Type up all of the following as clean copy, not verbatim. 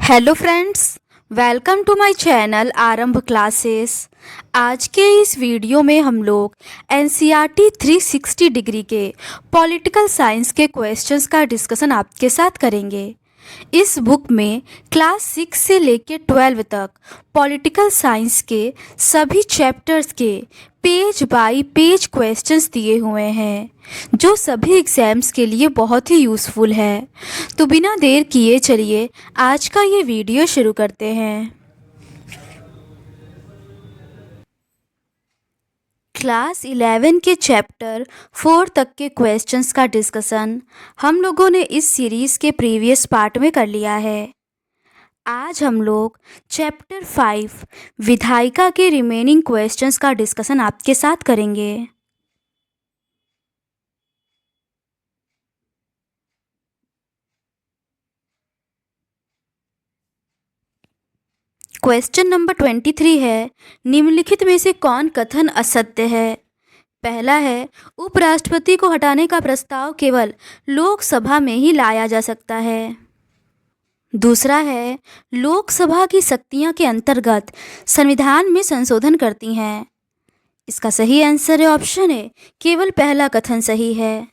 Hello friends, welcome to my channel Aarambh classes. आज के इस वीडियो में हम लोग एनसीईआरटी 360 डिग्री के पॉलिटिकल साइंस के क्वेश्चंस का डिस्कशन आपके साथ करेंगे। इस बुक में क्लास 6 से लेकर 12 तक पॉलिटिकल साइंस के सभी चैप्टर्स के पेज बाय पेज क्वेश्चंस दिए हुए हैं, जो सभी एग्जाम्स के लिए बहुत ही यूज़फुल है। तो बिना देर किए चलिए आज का ये वीडियो शुरू करते हैं। क्लास 11 के चैप्टर 4 तक के क्वेश्चंस का डिस्कशन हम लोगों ने इस सीरीज़ के प्रीवियस पार्ट में कर लिया है। आज हम लोग चैप्टर 5 विधायिका के रिमेनिंग क्वेश्चंस का डिस्कशन आपके साथ करेंगे। क्वेश्चन नंबर 23 है, निम्नलिखित में से कौन कथन असत्य है। पहला है, उपराष्ट्रपति को हटाने का प्रस्ताव केवल लोकसभा में ही लाया जा सकता है। दूसरा है, लोकसभा की शक्तियां के अंतर्गत संविधान में संशोधन करती हैं। इसका सही आंसर है ऑप्शन ए, केवल पहला कथन सही है।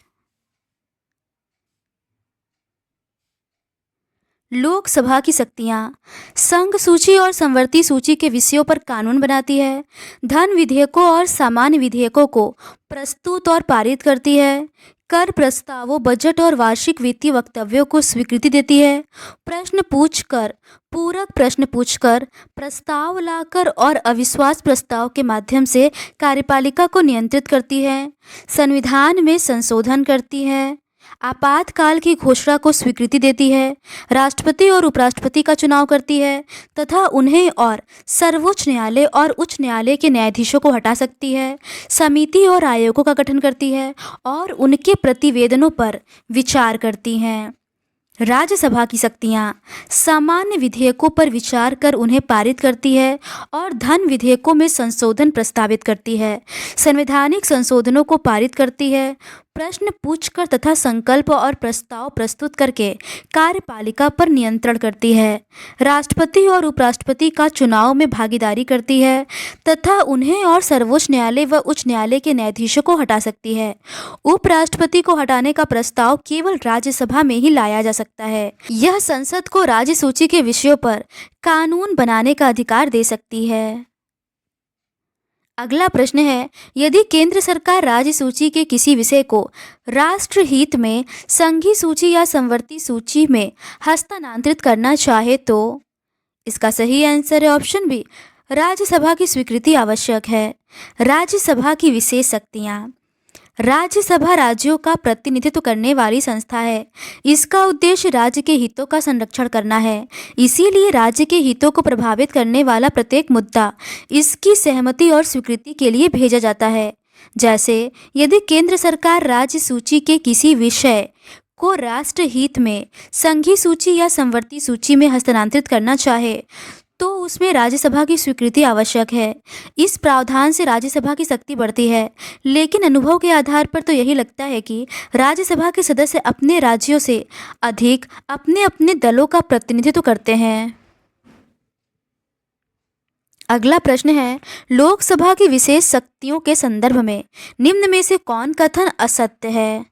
लोकसभा की शक्तियां संघ सूची और संवर्ती सूची के विषयों पर कानून बनाती है, धन विधेयकों और सामान्य विधेयकों को प्रस्तुत और पारित करती है, कर प्रस्तावों, बजट और वार्षिक वित्तीय वक्तव्यों को स्वीकृति देती है, प्रश्न पूछकर, पूरक प्रश्न पूछकर, प्रस्ताव लाकर और अविश्वास प्रस्ताव के माध्यम से कार्यपालिका को नियंत्रित करती है, संविधान में संशोधन करती है, आपातकाल की घोषणा को स्वीकृति देती है, राष्ट्रपति और उपराष्ट्रपति का चुनाव करती है तथा उन्हें और सर्वोच्च न्यायालय और उच्च न्यायालय के न्यायाधीशों को हटा सकती है, समिति और आयोगों का गठन करती है और उनके प्रतिवेदनों पर विचार करती हैं। राज्यसभा की शक्तियां सामान्य विधेयकों पर विचार कर उन्हें पारित करती है और धन विधेयकों में संशोधन प्रस्तावित करती है, संवैधानिक संशोधनों को पारित करती है, प्रश्न पूछकर तथा संकल्प और प्रस्ताव प्रस्तुत करके कार्यपालिका पर नियंत्रण करती है, राष्ट्रपति और उपराष्ट्रपति का चुनाव में भागीदारी करती है तथा उन्हें और सर्वोच्च न्यायालय व उच्च न्यायालय के न्यायाधीशों को हटा सकती है। उपराष्ट्रपति को हटाने का प्रस्ताव केवल राज्यसभा में ही लाया जा सकता है। यह संसद को राज्य सूची के विषयों पर कानून बनाने का अधिकार दे सकती है। अगला प्रश्न है, यदि केंद्र सरकार राज्य सूची के किसी विषय को राष्ट्रहित में संघीय सूची या संवर्ती सूची में हस्तांतरित करना चाहे तो इसका सही आंसर है ऑप्शन बी, राज्यसभा की स्वीकृति आवश्यक है। राज्यसभा की विशेष शक्तियाँ। राज्यसभा राज्यों का प्रतिनिधित्व करने वाली संस्था है। इसका उद्देश्य राज्य के हितों का संरक्षण करना है, इसीलिए राज्य के हितों को प्रभावित करने वाला प्रत्येक मुद्दा इसकी सहमति और स्वीकृति के लिए भेजा जाता है। जैसे यदि केंद्र सरकार राज्य सूची के किसी विषय को राष्ट्रहित में संघीय सूची या संवर्ती सूची में हस्तांतरित करना चाहे तो उसमें राज्यसभा की स्वीकृति आवश्यक है। इस प्रावधान से राज्यसभा की शक्ति बढ़ती है, लेकिन अनुभव के आधार पर तो यही लगता है कि राज्यसभा के सदस्य अपने राज्यों से अधिक अपने अपने दलों का प्रतिनिधित्व करते हैं। अगला प्रश्न है, लोकसभा की विशेष शक्तियों के संदर्भ में निम्न में से कौन कथन असत्य है।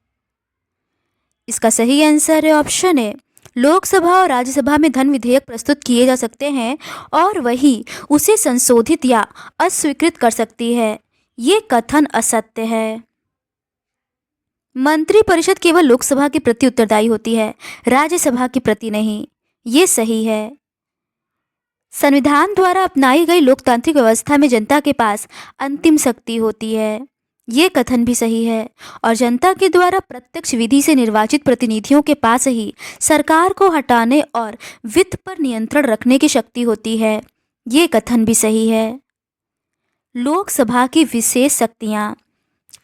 इसका सही आंसर है ऑप्शन ए, लोकसभा और राज्यसभा में धन विधेयक प्रस्तुत किए जा सकते हैं और वही उसे संशोधित या अस्वीकृत कर सकती है। ये कथन असत्य है। मंत्रिपरिषद केवल लोकसभा के प्रति उत्तरदायी होती है, राज्यसभा के प्रति नहीं। ये सही है। संविधान द्वारा अपनाई गई लोकतांत्रिक व्यवस्था में जनता के पास अंतिम शक्ति होती है। ये कथन भी सही है। और जनता के द्वारा प्रत्यक्ष विधि से निर्वाचित प्रतिनिधियों के पास ही सरकार को हटाने और वित्त पर नियंत्रण रखने की शक्ति होती है। ये कथन भी सही है। लोकसभा की विशेष शक्तियाँ।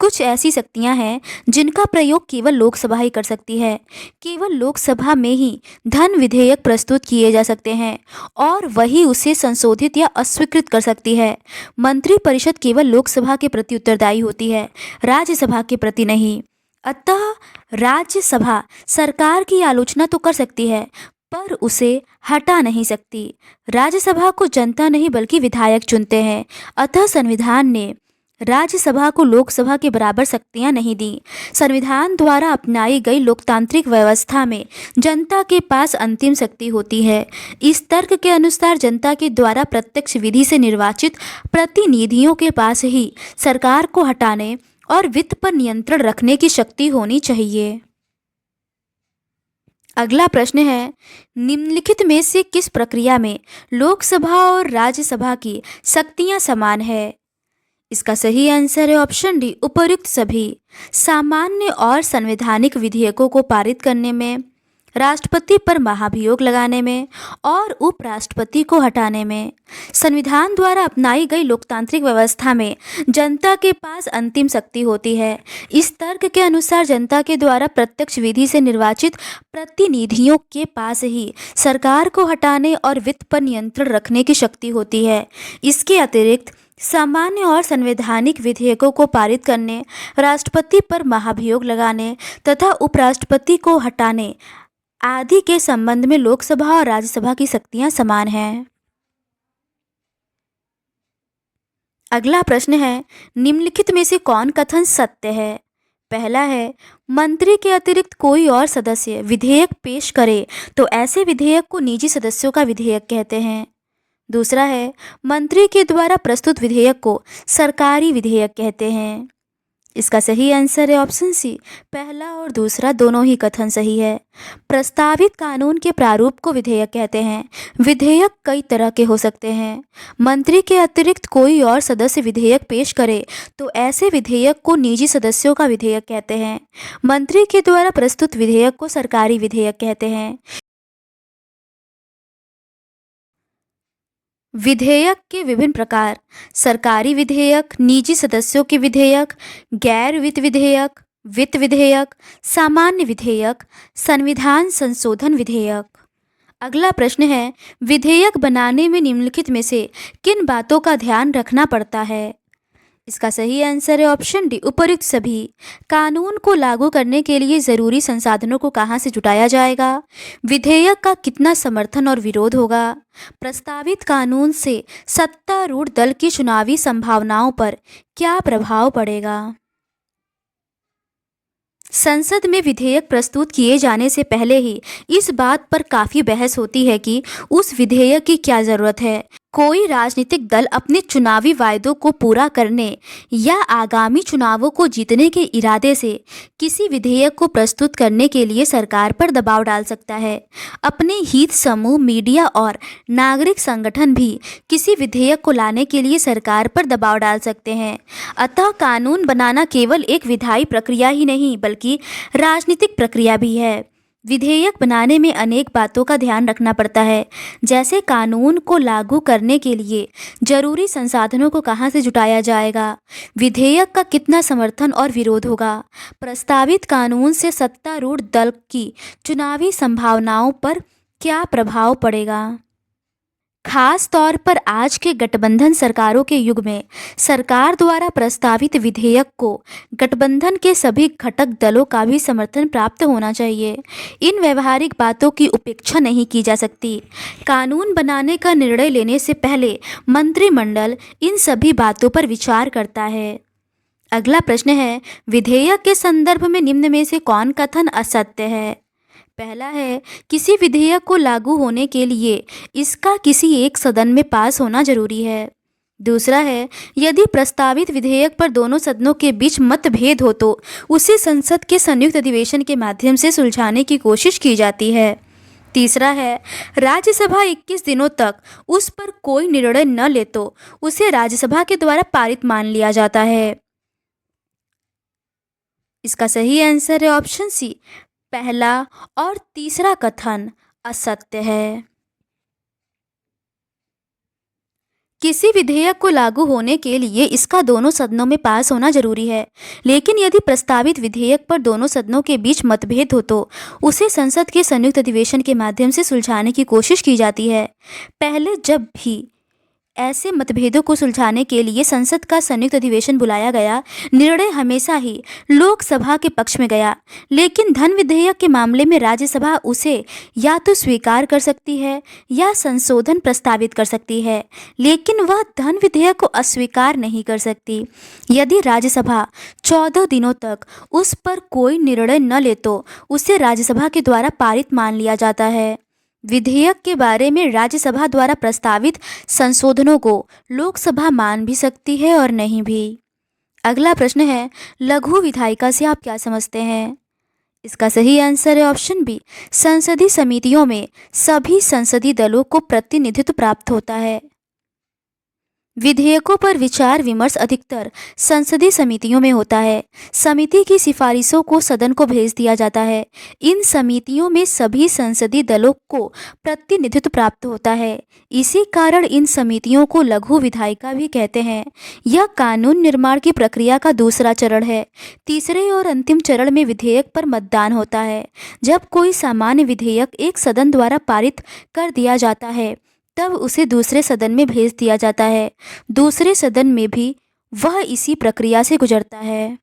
कुछ ऐसी शक्तियाँ हैं जिनका प्रयोग केवल लोकसभा ही कर सकती है। केवल लोकसभा में ही धन विधेयक प्रस्तुत किए जा सकते हैं और वही उसे संशोधित या अस्वीकृत कर सकती है। मंत्रिपरिषद केवल लोकसभा के प्रति उत्तरदायी होती है, राज्यसभा के प्रति नहीं। अतः राज्यसभा सरकार की आलोचना तो कर सकती है, पर उसे हटा नहीं सकती। राज्यसभा को जनता नहीं बल्कि विधायक चुनते हैं। अतः संविधान ने राज्यसभा को लोकसभा के बराबर शक्तियां नहीं दी। संविधान द्वारा अपनाई गई लोकतांत्रिक व्यवस्था में जनता के पास अंतिम शक्ति होती है। इस तर्क के अनुसार जनता के द्वारा प्रत्यक्ष विधि से निर्वाचित प्रतिनिधियों के पास ही सरकार को हटाने और वित्त पर नियंत्रण रखने की शक्ति होनी चाहिए। अगला प्रश्न है, निम्नलिखित में से किस प्रक्रिया में लोकसभा और राज्यसभा की शक्तियां समान है? इसका सही आंसर है ऑप्शन डी, उपर्युक्त सभी। सामान्य और संवैधानिक विधेयकों को पारित करने में, राष्ट्रपति पर महाभियोग लगाने में और उपराष्ट्रपति को हटाने में। संविधान द्वारा अपनाई गई लोकतांत्रिक व्यवस्था में जनता के पास अंतिम शक्ति होती है। इस तर्क के अनुसार जनता के द्वारा प्रत्यक्ष विधि से निर्वाचित प्रतिनिधियों के पास ही सरकार को हटाने और वित्त पर नियंत्रण रखने की शक्ति होती है। इसके अतिरिक्त सामान्य और संवैधानिक विधेयकों को पारित करने, राष्ट्रपति पर महाभियोग लगाने तथा उपराष्ट्रपति को हटाने आदि के संबंध में लोकसभा और राज्यसभा की शक्तियां समान हैं। अगला प्रश्न है, निम्नलिखित में से कौन कथन सत्य है? पहला है, मंत्री के अतिरिक्त कोई और सदस्य विधेयक पेश करे तो ऐसे विधेयक को निजी सदस्यों का विधेयक कहते हैं। दूसरा है, मंत्री के द्वारा प्रस्तुत विधेयक को सरकारी विधेयक कहते हैं। इसका सही आंसर है ऑप्शन सी, पहला और दूसरा दोनों ही कथन सही है। प्रस्तावित कानून के प्रारूप को विधेयक कहते हैं। विधेयक कई तरह के हो सकते हैं। मंत्री के अतिरिक्त कोई और सदस्य विधेयक पेश करे तो ऐसे विधेयक को निजी सदस्यों का विधेयक कहते हैं। मंत्री के द्वारा प्रस्तुत विधेयक को सरकारी विधेयक कहते हैं। विधेयक के विभिन्न प्रकार: सरकारी विधेयक, निजी सदस्यों के विधेयक, गैर वित्त विधेयक, सामान्य विधेयक, संविधान संशोधन विधेयक। अगला प्रश्न है, विधेयक बनाने में निम्नलिखित में से किन बातों का ध्यान रखना पड़ता है? इसका सही आंसर है ऑप्शन डी, उपर्युक्त सभी। कानून को लागू करने के लिए जरूरी संसाधनों को कहां से जुटाया जाएगा? विधेयक का कितना समर्थन और विरोध होगा? प्रस्तावित कानून से सत्तारूढ़ दल की चुनावी संभावनाओं पर क्या प्रभाव पड़ेगा? संसद में विधेयक प्रस्तुत किए जाने से पहले ही इस बात पर काफ़ी बहस होती है कि उस विधेयक की क्या ज़रूरत है। कोई राजनीतिक दल अपने चुनावी वायदों को पूरा करने या आगामी चुनावों को जीतने के इरादे से किसी विधेयक को प्रस्तुत करने के लिए सरकार पर दबाव डाल सकता है। अपने हित समूह, मीडिया और नागरिक संगठन भी किसी विधेयक को लाने के लिए सरकार पर दबाव डाल सकते हैं। अतः कानून बनाना केवल एक विधायी प्रक्रिया ही नहीं बल्कि राजनीतिक प्रक्रिया भी है। विधेयक बनाने में अनेक बातों का ध्यान रखना पड़ता है, जैसे कानून को लागू करने के लिए जरूरी संसाधनों को कहां से जुटाया जाएगा, विधेयक का कितना समर्थन और विरोध होगा, प्रस्तावित कानून से सत्तारूढ़ दल की चुनावी संभावनाओं पर क्या प्रभाव पड़ेगा। खास तौर पर आज के गठबंधन सरकारों के युग में सरकार द्वारा प्रस्तावित विधेयक को गठबंधन के सभी घटक दलों का भी समर्थन प्राप्त होना चाहिए। इन व्यवहारिक बातों की उपेक्षा नहीं की जा सकती। कानून बनाने का निर्णय लेने से पहले मंत्रिमंडल इन सभी बातों पर विचार करता है। अगला प्रश्न है, विधेयक के संदर्भ में निम्न में से कौन कथन असत्य है? पहला है, किसी विधेयक को लागू होने के लिए इसका किसी एक सदन में पास होना जरूरी है। दूसरा है, यदि प्रस्तावित विधेयक पर दोनों सदनों के बीच मतभेद हो तो उसे संसद के संयुक्त अधिवेशन के माध्यम से सुलझाने की कोशिश की जाती है। तीसरा है, राज्यसभा 21 दिनों तक उस पर कोई निर्णय न ले तो उसे राज्यसभा के द्वारा पारित मान लिया जाता है। इसका सही आंसर है ऑप्शन सी, पहला और तीसरा कथन असत्य है। किसी विधेयक को लागू होने के लिए इसका दोनों सदनों में पास होना जरूरी है, लेकिन यदि प्रस्तावित विधेयक पर दोनों सदनों के बीच मतभेद हो तो उसे संसद के संयुक्त अधिवेशन के माध्यम से सुलझाने की कोशिश की जाती है। पहले जब भी ऐसे मतभेदों को सुलझाने के लिए संसद का संयुक्त अधिवेशन बुलाया गया। निर्णय हमेशा ही लोकसभा के पक्ष में गया, लेकिन धन विधेयक के मामले में राज्यसभा उसे या तो स्वीकार कर सकती है या संशोधन प्रस्तावित कर सकती है, लेकिन वह धन विधेयक को अस्वीकार नहीं कर सकती। यदि राज्यसभा 14 दिनों तक उस पर कोई निर्णय न ले तो उसे राज्यसभा के द्वारा पारित मान लिया जाता है। विधेयक के बारे में राज्यसभा द्वारा प्रस्तावित संशोधनों को लोकसभा मान भी सकती है और नहीं भी। अगला प्रश्न है, लघु विधायिका से आप क्या समझते हैं? इसका सही आंसर है ऑप्शन बी, संसदीय समितियों में सभी संसदीय दलों को प्रतिनिधित्व प्राप्त होता है। विधेयकों पर विचार विमर्श अधिकतर संसदीय समितियों में होता है। समिति की सिफारिशों को सदन को भेज दिया जाता है। इन समितियों में सभी संसदीय दलों को प्रतिनिधित्व प्राप्त होता है। इसी कारण इन समितियों को लघु विधायिका भी कहते हैं। यह कानून निर्माण की प्रक्रिया का दूसरा चरण है। तीसरे और अंतिम चरण में विधेयक पर मतदान होता है। जब कोई सामान्य विधेयक एक सदन द्वारा पारित कर दिया जाता है, तब उसे दूसरे सदन में भेज दिया जाता है। दूसरे सदन में भी वह इसी प्रक्रिया से गुजरता है।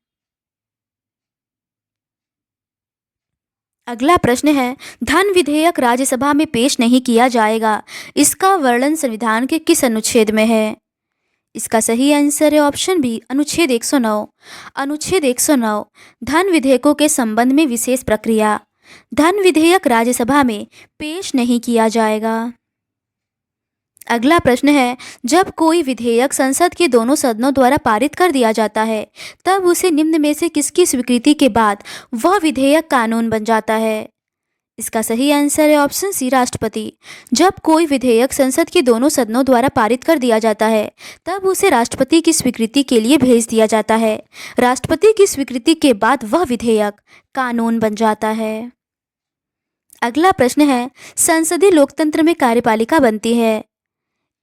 अगला प्रश्न है, धन विधेयक राज्यसभा में पेश नहीं किया जाएगा। इसका वर्णन संविधान के किस अनुच्छेद में है? इसका सही आंसर है ऑप्शन बी, अनुच्छेद 109। अनुच्छेद 109 धन विधेयकों के संबंध में विशेष प्रक्रिया। धन विधेयक राज्यसभा में पेश नहीं किया जाएगा। अगला प्रश्न है, जब कोई विधेयक संसद के दोनों सदनों द्वारा पारित कर दिया जाता है, तब उसे निम्न में से किसकी स्वीकृति के बाद वह विधेयक कानून बन जाता है? इसका सही आंसर है ऑप्शन सी, राष्ट्रपति। जब कोई विधेयक संसद के दोनों सदनों द्वारा पारित कर दिया जाता है, तब उसे राष्ट्रपति की स्वीकृति के लिए भेज दिया जाता है। राष्ट्रपति की स्वीकृति के बाद वह विधेयक कानून बन जाता है। अगला प्रश्न है, संसदीय लोकतंत्र में कार्यपालिका बनती है।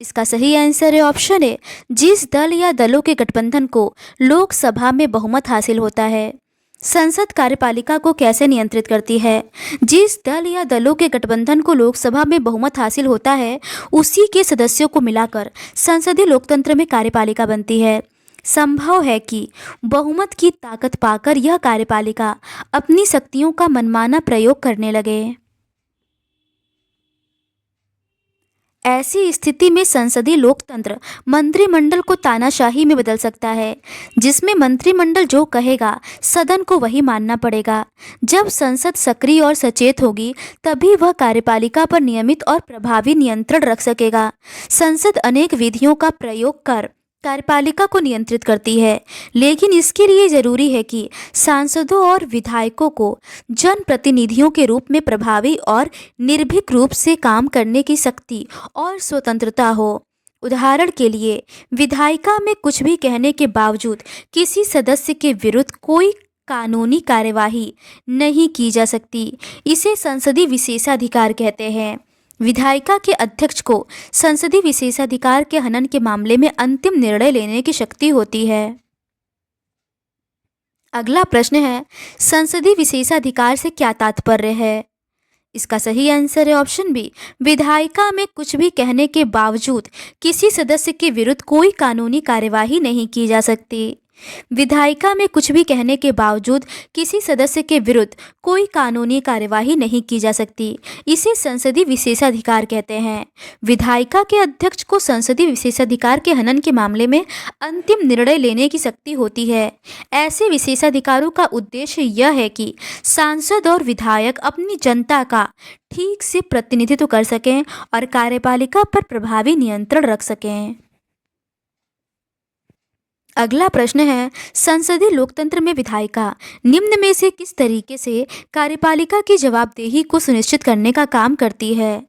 इसका सही आंसर है ऑप्शन ए, जिस दल या दलों के गठबंधन को लोकसभा में बहुमत हासिल होता है। संसद कार्यपालिका को कैसे नियंत्रित करती है? जिस दल या दलों के गठबंधन को लोकसभा में बहुमत हासिल होता है, उसी के सदस्यों को मिलाकर संसदीय लोकतंत्र में कार्यपालिका बनती है। संभव है कि बहुमत की ताकत पाकर यह कार्यपालिका अपनी शक्तियों का मनमाना प्रयोग करने लगे। ऐसी स्थिति में संसदीय लोकतंत्र मंत्रिमंडल को तानाशाही में बदल सकता है, जिसमें मंत्रिमंडल जो कहेगा सदन को वही मानना पड़ेगा। जब संसद सक्रिय और सचेत होगी, तभी वह कार्यपालिका पर नियमित और प्रभावी नियंत्रण रख सकेगा। संसद अनेक विधियों का प्रयोग कर कार्यपालिका को नियंत्रित करती है, लेकिन इसके लिए जरूरी है कि सांसदों और विधायकों को जनप्रतिनिधियों के रूप में प्रभावी और निर्भीक रूप से काम करने की शक्ति और स्वतंत्रता हो। उदाहरण के लिए, विधायिका में कुछ भी कहने के बावजूद किसी सदस्य के विरुद्ध कोई कानूनी कार्यवाही नहीं की जा सकती। इसे संसदीय विशेषाधिकार कहते हैं। विधायिका के अध्यक्ष को संसदीय विशेषाधिकार के हनन के मामले में अंतिम निर्णय लेने की शक्ति होती है। अगला प्रश्न है, संसदीय विशेषाधिकार से क्या तात्पर्य है? इसका सही आंसर है ऑप्शन बी, विधायिका में कुछ भी कहने के बावजूद किसी सदस्य के विरुद्ध कोई कानूनी कार्यवाही नहीं की जा सकती। विधायिका में कुछ भी कहने के बावजूद किसी सदस्य के विरुद्ध कोई कानूनी कार्यवाही नहीं की जा सकती। इसे संसदीय विशेषाधिकार कहते हैं। विधायिका के अध्यक्ष को संसदीय विशेषाधिकार के हनन के मामले में अंतिम निर्णय लेने की शक्ति होती है। ऐसे विशेषाधिकारों का उद्देश्य यह है कि सांसद और विधायक अपनी जनता का ठीक से प्रतिनिधित्व कर सकें और कार्यपालिका पर प्रभावी नियंत्रण रख सकें। अगला प्रश्न है, संसदीय लोकतंत्र में विधायिका निम्न में से किस तरीके से कार्यपालिका की जवाबदेही को सुनिश्चित करने का काम करती है?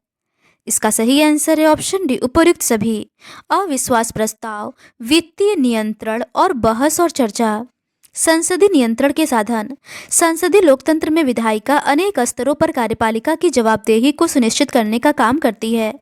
इसका सही आंसर है ऑप्शन डी, उपर्युक्त सभी। अविश्वास प्रस्ताव, वित्तीय नियंत्रण और बहस और चर्चा। संसदीय नियंत्रण के साधन। संसदीय लोकतंत्र में विधायिका अनेक स्तरों पर कार्यपालिका की जवाबदेही को सुनिश्चित करने का काम करती है।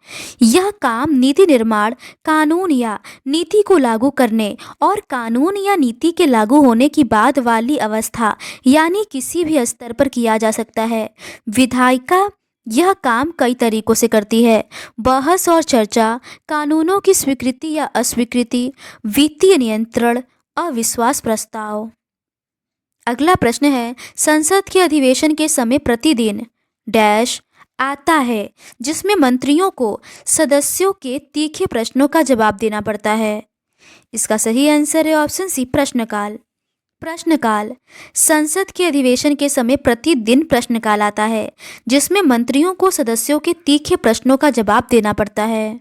यह काम नीति निर्माण, कानून या नीति को लागू करने और कानून या नीति के लागू होने की बाद वाली अवस्था यानी किसी भी स्तर पर किया जा सकता है। विधायिका यह काम कई तरीकों से करती है: बहस और चर्चा, कानूनों की स्वीकृति या अस्वीकृति, वित्तीय नियंत्रण, अविश्वास प्रस्ताव। अगला प्रश्न है, संसद के अधिवेशन के समय प्रतिदिन डैश आता है जिसमें मंत्रियों को सदस्यों के तीखे प्रश्नों का जवाब देना पड़ता है। इसका सही आंसर है ऑप्शन सी, प्रश्नकाल। प्रश्नकाल, संसद के अधिवेशन के समय प्रतिदिन प्रश्नकाल आता है जिसमें मंत्रियों को सदस्यों के तीखे प्रश्नों का जवाब देना पड़ता है।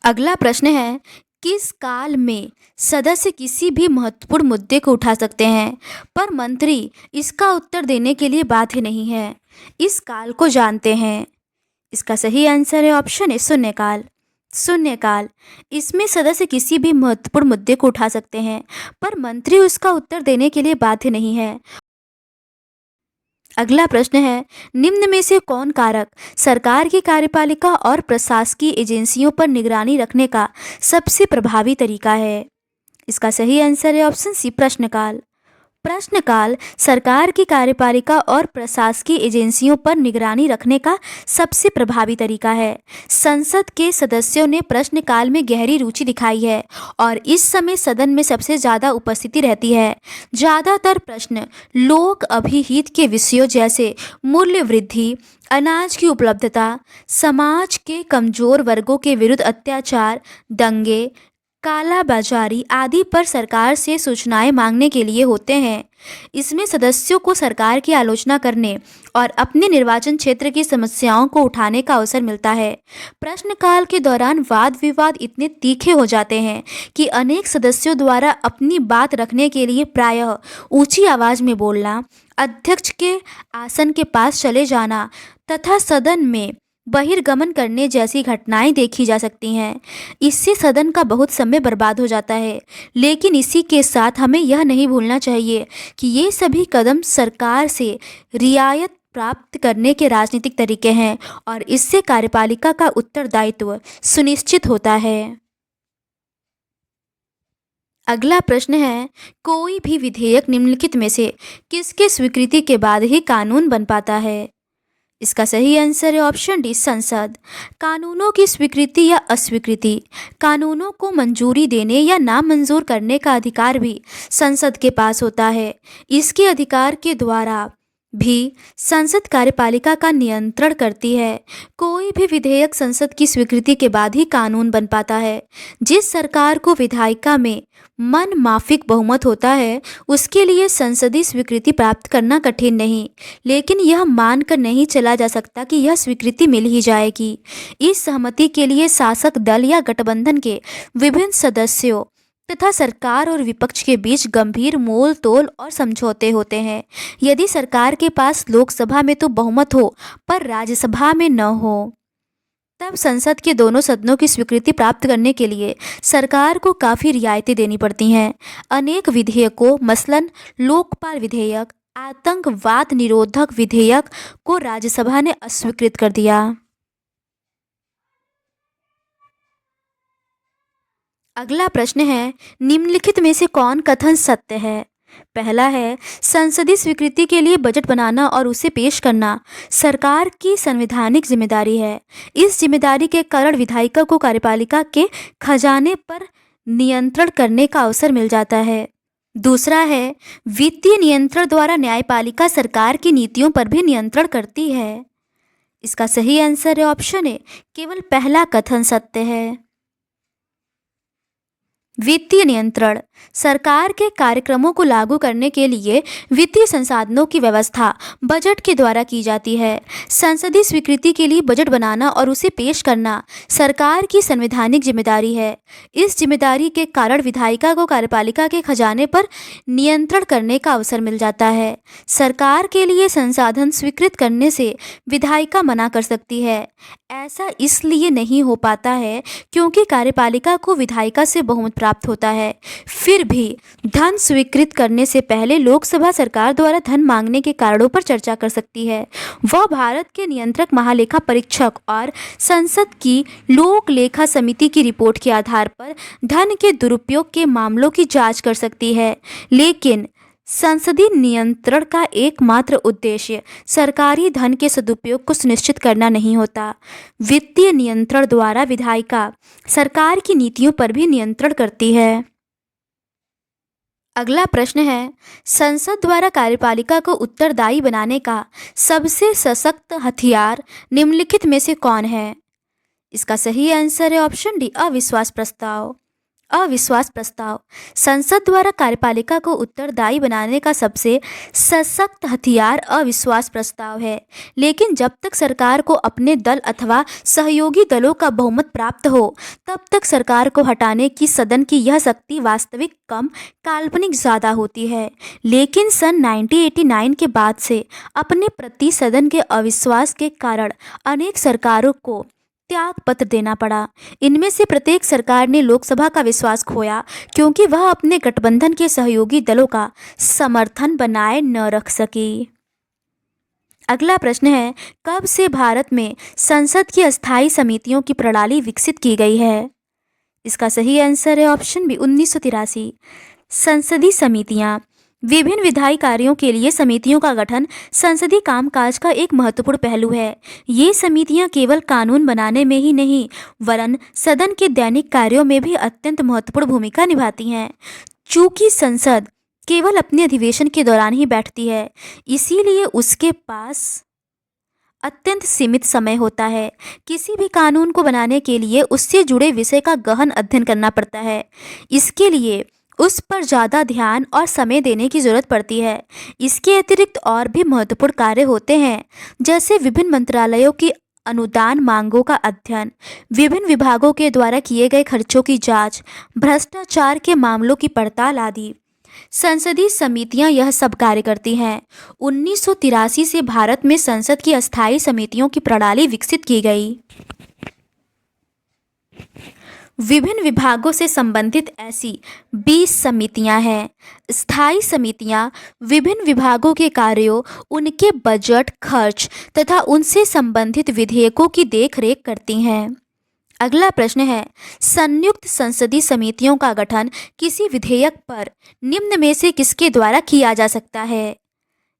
अगला प्रश्न है, किस काल में सदस्य किसी भी महत्वपूर्ण मुद्दे को उठा सकते हैं पर मंत्री इसका उत्तर देने के लिए बाध्य नहीं है? इस काल को जानते हैं। इसका सही आंसर है ऑप्शन ए, शून्यकाल। शून्यकाल, इसमें सदस्य किसी भी महत्वपूर्ण मुद्दे को उठा सकते हैं पर मंत्री उसका उत्तर देने के लिए बाध्य नहीं है। अगला प्रश्न है, निम्न में से कौन कारक सरकार की कार्यपालिका और प्रशासकीय एजेंसियों पर निगरानी रखने का सबसे प्रभावी तरीका है? इसका सही आंसर है ऑप्शन सी, प्रश्नकाल। प्रश्नकाल सरकार की कार्यपालिका और प्रशासकीय एजेंसियों पर निगरानी रखने का सबसे प्रभावी तरीका है। संसद के सदस्यों ने प्रश्नकाल में गहरी रुचि दिखाई है और इस समय सदन में सबसे ज़्यादा उपस्थिति रहती है। ज़्यादातर प्रश्न लोक अभिहित के विषयों जैसे मूल्य वृद्धि, अनाज की उपलब्धता, समाज के कमजोर वर्गों के विरुद्ध अत्याचार, दंगे, कालाबाजारी आदि पर सरकार से सूचनाएं मांगने के लिए होते हैं। इसमें सदस्यों को सरकार की आलोचना करने और अपने निर्वाचन क्षेत्र की समस्याओं को उठाने का अवसर मिलता है। प्रश्नकाल के दौरान वाद विवाद इतने तीखे हो जाते हैं कि अनेक सदस्यों द्वारा अपनी बात रखने के लिए प्रायः ऊंची आवाज में बोलना, अध्यक्ष के आसन के पास चले जाना तथा सदन में बहिर्गमन करने जैसी घटनाएं देखी जा सकती हैं। इससे सदन का बहुत समय बर्बाद हो जाता है। लेकिन इसी के साथ हमें यह नहीं भूलना चाहिए कि ये सभी कदम सरकार से रियायत प्राप्त करने के राजनीतिक तरीके हैं और इससे कार्यपालिका का उत्तरदायित्व सुनिश्चित होता है। अगला प्रश्न है, कोई भी विधेयक निम्नलिखित में से किसके स्वीकृति के बाद ही कानून बन पाता है? इसका सही आंसर है ऑप्शन डी, संसद। कानूनों की स्वीकृति या अस्वीकृति, कानूनों को मंजूरी देने या नामंजूर करने का अधिकार भी संसद के पास होता है। इसके अधिकार के द्वारा भी संसद कार्यपालिका का नियंत्रण करती है। कोई भी विधेयक संसद की स्वीकृति के बाद ही कानून बन पाता है। जिस सरकार को विधायिका में मन माफिक बहुमत होता है उसके लिए संसदीय स्वीकृति प्राप्त करना कठिन नहीं, लेकिन यह मानकर नहीं चला जा सकता कि यह स्वीकृति मिल ही जाएगी। इस सहमति के लिए शासक दल या गठबंधन के विभिन्न सदस्यों तथा सरकार और विपक्ष के बीच गंभीर मोल तोल और समझौते होते हैं। यदि सरकार के पास लोकसभा में तो बहुमत हो पर राज्यसभा में न हो, तब संसद के दोनों सदनों की स्वीकृति प्राप्त करने के लिए सरकार को काफ़ी रियायतें देनी पड़ती हैं। अनेक विधेयकों मसलन लोकपाल विधेयक, आतंकवाद निरोधक विधेयक को राज्यसभा ने अस्वीकृत कर दिया। अगला प्रश्न है, निम्नलिखित में से कौन कथन सत्य है? पहला है, संसदीय स्वीकृति के लिए बजट बनाना और उसे पेश करना सरकार की संवैधानिक जिम्मेदारी है। इस जिम्मेदारी के कारण विधायिका को कार्यपालिका के खजाने पर नियंत्रण करने का अवसर मिल जाता है। दूसरा है, वित्तीय नियंत्रण द्वारा न्यायपालिका सरकार की नीतियों पर भी नियंत्रण करती है। इसका सही आंसर है ऑप्शन ए, केवल पहला कथन सत्य है। वित्तीय नियंत्रण सरकार के कार्यक्रमों को लागू करने के लिए वित्तीय संसाधनों की व्यवस्था बजट के द्वारा की जाती है। संसदीय स्वीकृति के लिए बजट बनाना और उसे पेश करना सरकार की संवैधानिक जिम्मेदारी है। इस जिम्मेदारी के कारण विधायिका को कार्यपालिका के खजाने पर नियंत्रण करने का अवसर मिल जाता है। सरकार के लिए संसाधन स्वीकृत करने से विधायिका मना कर सकती है। ऐसा इसलिए नहीं हो पाता है क्योंकि कार्यपालिका को विधायिका से बहुमत प्राप्त होता है। फिर भी धन स्वीकृत करने से पहले लोकसभा सरकार द्वारा धन मांगने के कारणों पर चर्चा कर सकती है। वह भारत के नियंत्रक महालेखा परीक्षक और संसद की लोक लेखा समिति की रिपोर्ट के आधार पर धन के दुरुपयोग के मामलों की जांच कर सकती है। लेकिन संसदीय नियंत्रण का एकमात्र उद्देश्य सरकारी धन के सदुपयोग को सुनिश्चित करना नहीं होता। वित्तीय नियंत्रण द्वारा विधायिका सरकार की नीतियों पर भी नियंत्रण करती है। अगला प्रश्न है, संसद द्वारा कार्यपालिका को उत्तरदायी बनाने का सबसे सशक्त हथियार निम्नलिखित में से कौन है? इसका सही आंसर है ऑप्शन डी, अविश्वास प्रस्ताव। अविश्वास प्रस्ताव संसद द्वारा कार्यपालिका को उत्तरदायी बनाने का सबसे सशक्त हथियार अविश्वास प्रस्ताव है। लेकिन जब तक सरकार को अपने दल अथवा सहयोगी दलों का बहुमत प्राप्त हो, तब तक सरकार को हटाने की सदन की यह शक्ति वास्तविक कम, काल्पनिक ज़्यादा होती है। लेकिन सन 1989 के बाद से अपने प्रति सदन के अविश्वास के कारण अनेक सरकारों को त्याग पत्र देना पड़ा। इनमें से प्रत्येक सरकार ने लोकसभा का विश्वास खोया क्योंकि वह अपने गठबंधन के सहयोगी दलों का समर्थन बनाए न रख सकी। अगला प्रश्न है, कब से भारत में संसद की अस्थायी समितियों की प्रणाली विकसित की गई है? इसका सही आंसर है ऑप्शन बी, 1983। संसदीय समितियां विभिन्न विधायी कार्यों के लिए समितियों का गठन संसदीय कामकाज का एक महत्वपूर्ण पहलू है। ये समितियां केवल कानून बनाने में ही नहीं वरन सदन के दैनिक कार्यों में भी अत्यंत महत्वपूर्ण भूमिका निभाती हैं। चूंकि संसद केवल अपने अधिवेशन के दौरान ही बैठती है, इसीलिए उसके पास अत्यंत सीमित समय होता है। किसी भी कानून को बनाने के लिए उससे जुड़े विषय का गहन अध्ययन करना पड़ता है। इसके लिए उस पर ज़्यादा ध्यान और समय देने की ज़रूरत पड़ती है। इसके अतिरिक्त और भी महत्वपूर्ण कार्य होते हैं, जैसे विभिन्न मंत्रालयों की अनुदान मांगों का अध्ययन, विभिन्न विभागों के द्वारा किए गए खर्चों की जांच, भ्रष्टाचार के मामलों की पड़ताल आदि। संसदीय समितियां यह सब कार्य करती हैं। 1983 से भारत में संसद की अस्थायी समितियों की प्रणाली विकसित की गई। विभिन्न विभागों से संबंधित ऐसी 20 समितियां हैं। स्थायी समितियां विभिन्न विभागों के कार्यों, उनके बजट, खर्च तथा उनसे संबंधित विधेयकों की देखरेख करती हैं। अगला प्रश्न है, संयुक्त संसदीय समितियों का गठन किसी विधेयक पर निम्न में से किसके द्वारा किया जा सकता है?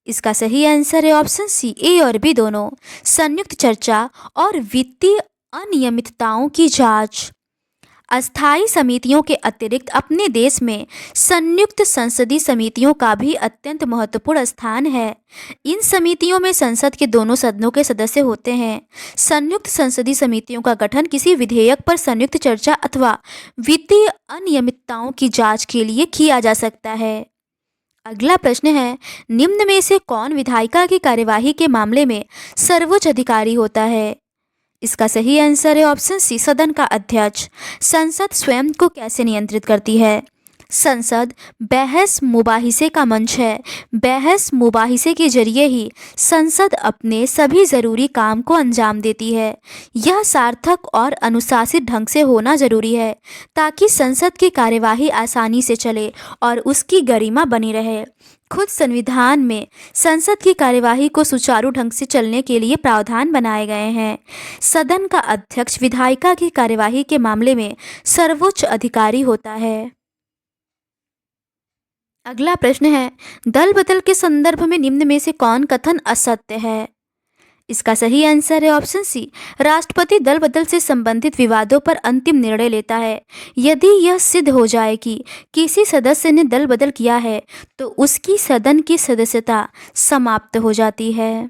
इसका सही आंसर है ऑप्शन सी, ए और बी दोनों। संयुक्त चर्चा और वित्तीय अनियमितताओं की जांच। अस्थायी समितियों के अतिरिक्त अपने देश में संयुक्त संसदीय समितियों का भी अत्यंत महत्वपूर्ण स्थान है। इन समितियों में संसद के दोनों सदनों के सदस्य होते हैं। संयुक्त संसदीय समितियों का गठन किसी विधेयक पर संयुक्त चर्चा अथवा वित्तीय अनियमितताओं की जांच के लिए किया जा सकता है। अगला प्रश्न है, निम्न में से कौन विधायिका की कार्यवाही के मामले में सर्वोच्च अधिकारी होता है? इसका सही आंसर है ऑप्शन सी, सदन का अध्यक्ष। संसद स्वयं को कैसे नियंत्रित करती है? संसद बहस मुबाहिसे का मंच है। बहस मुबाहिसे के जरिए ही संसद अपने सभी ज़रूरी काम को अंजाम देती है। यह सार्थक और अनुशासित ढंग से होना जरूरी है ताकि संसद की कार्यवाही आसानी से चले और उसकी गरिमा बनी रहे। खुद संविधान में संसद की कार्यवाही को सुचारू ढंग से चलने के लिए प्रावधान बनाए गए हैं। सदन का अध्यक्ष विधायिका की कार्यवाही के मामले में सर्वोच्च अधिकारी होता है। अगला प्रश्न है, दल बदल के संदर्भ में निम्न में से कौन कथन असत्य है? इसका सही आंसर है ऑप्शन सी, राष्ट्रपति दल बदल से संबंधित विवादों पर अंतिम निर्णय लेता है। यदि यह सिद्ध हो जाए कि किसी सदस्य ने दल बदल किया है तो उसकी सदन की सदस्यता समाप्त हो जाती है।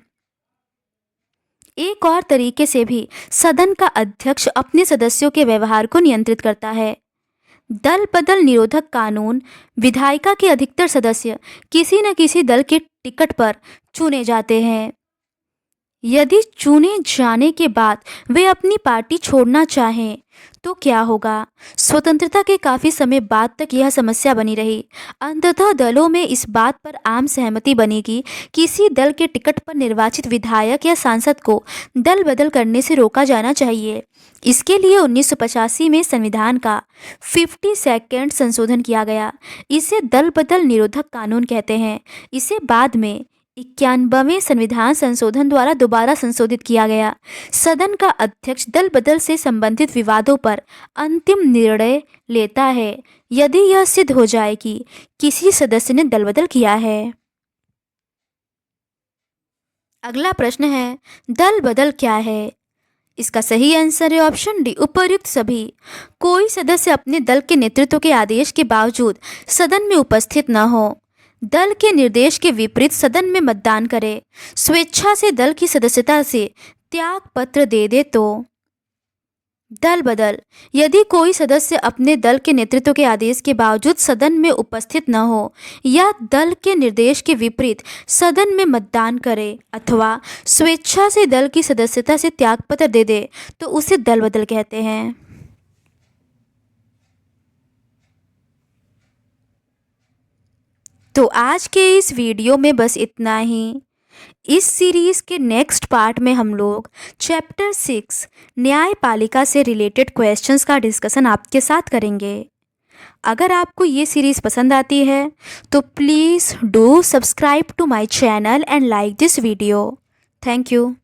एक और तरीके से भी सदन का अध्यक्ष अपने सदस्यों के व्यवहार को नियंत्रित करता है। दल बदल निरोधक कानून, विधायिका के अधिकतर सदस्य किसी न किसी दल के टिकट पर चुने जाते हैं। यदि चुने जाने के बाद वे अपनी पार्टी छोड़ना चाहें तो क्या होगा? स्वतंत्रता के काफ़ी समय बाद तक यह समस्या बनी रही। अंततः दलों में इस बात पर आम सहमति बनी कि किसी दल के टिकट पर निर्वाचित विधायक या सांसद को दल बदल करने से रोका जाना चाहिए। इसके लिए 1985 में संविधान का 52nd संशोधन किया गया। इसे दल बदल निरोधक कानून कहते हैं। इसे बाद में 91वें संविधान संशोधन द्वारा दोबारा संशोधित किया गया। सदन का अध्यक्ष दल बदल से संबंधित विवादों पर अंतिम निर्णय लेता है यदि यह सिद्ध हो जाए कि किसी सदस्य ने दल बदल किया है। अगला प्रश्न है, दल बदल क्या है? इसका सही आंसर है ऑप्शन डी, उपर्युक्त सभी। कोई सदस्य अपने दल के नेतृत्व के आदेश के बावजूद सदन में उपस्थित न हो, दल के निर्देश के विपरीत सदन में मतदान करे, स्वेच्छा से दल की सदस्यता से त्याग पत्र दे दे तो। दल बदल, यदि कोई सदस्य अपने दल के नेतृत्व के आदेश के बावजूद सदन में उपस्थित न हो या दल के निर्देश के विपरीत सदन में मतदान करे अथवा स्वेच्छा से दल की सदस्यता से त्यागपत्र दे दे तो उसे दल बदल कहते हैं। तो आज के इस वीडियो में बस इतना ही। इस सीरीज़ के नेक्स्ट पार्ट में हम लोग चैप्टर 6 न्यायपालिका से रिलेटेड क्वेश्चंस का डिस्कशन आपके साथ करेंगे। अगर आपको ये सीरीज़ पसंद आती है तो please do subscribe to my channel and like this video. Thank you.